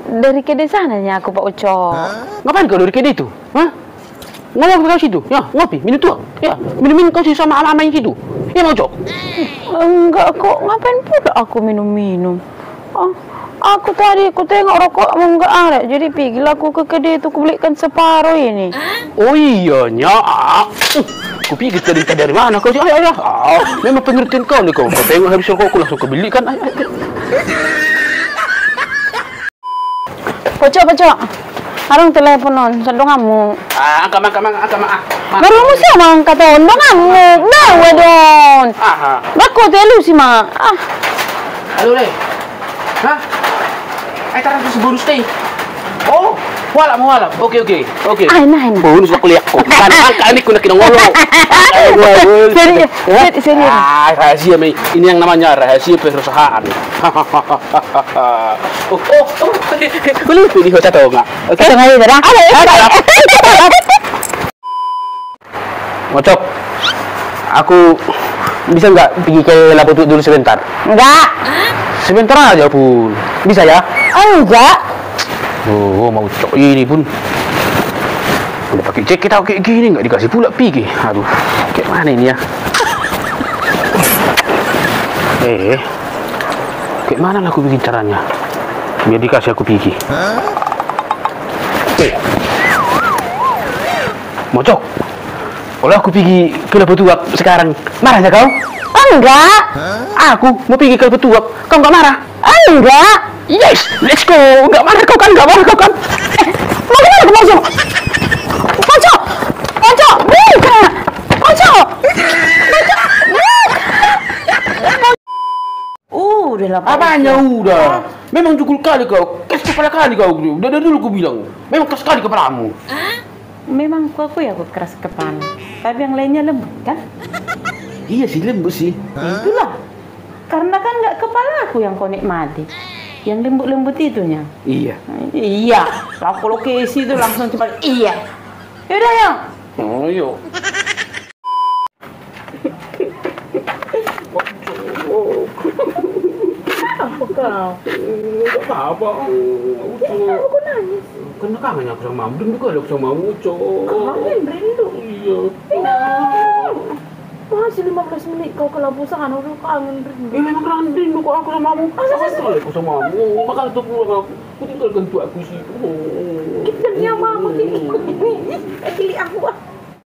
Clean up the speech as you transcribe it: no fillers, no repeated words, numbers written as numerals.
Dari kede sananya aku Pak Uco. Ngapain kau dari kede itu? Hah? Ngomong kau situ? Ya, ngopi, minum tuh. Ya, minum kau sih sama ama-ama yang situ. Ya mau Uco? Enggak kok, ngapain pula aku minum-minum? Aku tadi aku tengok rokok enggak ada, jadi pergilah aku ke kedai itu belikan separuh ini. Oh iya nya. Aku pikir dari mana kau sih? Ayah. Memang pengertian kau nih kau. Kau tengok habis rokok aku langsung kebelikan. Pocok. Harung telepon non, sedang kamu. Angkat. Baru mu siapa angkat on, bang kamu. Nah, wedon. Bako telu sih mak. Halo le. Hah? Taran tu seburu stay. Oh, wala. Oke. Nah. Bonus aku lihat kok. Kan ini kuna kena ngolong. Serius. Rahasia Mei. Ini yang namanya rahasia perusahaan. Boleh pilih hotel atau enggak? Oke. Sengaja dah. Ngocok. Aku bisa nggak pergi ke Labutu dulu sebentar? Enggak. Sebentar aja pun. Bisa ya? Enggak. Oh, mau cok ini pun. Udah pakai cek kita kayak gini nggak dikasih pula pergi. Aduh, kayak mana ini ya? Kayak mana lah aku bikin caranya? Biar dikasih aku pergi. Mocok. Kalau aku pergi ke Labutuak sekarang, marahnya kau? Enggak. Aku mau pergi ke Labutuak, kau nggak marah? Enggak. Yes, let's go. Nggak marah kau kan? Mau kemana ke Pojok? Pojok. Udah lah. Apanya udah? Memang jukul kali kau. Kes kepala kali kau. Udah dari dulu aku bilang. Memang keras kali kepalamu. Memang aku ya aku keras kepala. Tapi yang lainnya lembut kan? Iya sih lembut sih. Itulah. Karena kan nggak kepala aku yang kau nikmati. Yang lembut-lembut itunya. Iya. Iya. Kalau ke isi itu langsung cepat. Iya. Yaudah ya. Oh yuk. Apa kau? Enggak apa-apa. Kenapa kau nangis? Karena kangen aku sama kamu. Rindu kali aku sama kamu, Cok. Kangen rindu. Iya. Masih 15 menit kau ke lampu sana udah kangen rindu. Memang kangen rindu kok aku sama kamu. Sekali aku sama kamu. Makanya tuh pulang aku tinggalkan tuh aku sih. Kita nyaman aku ini.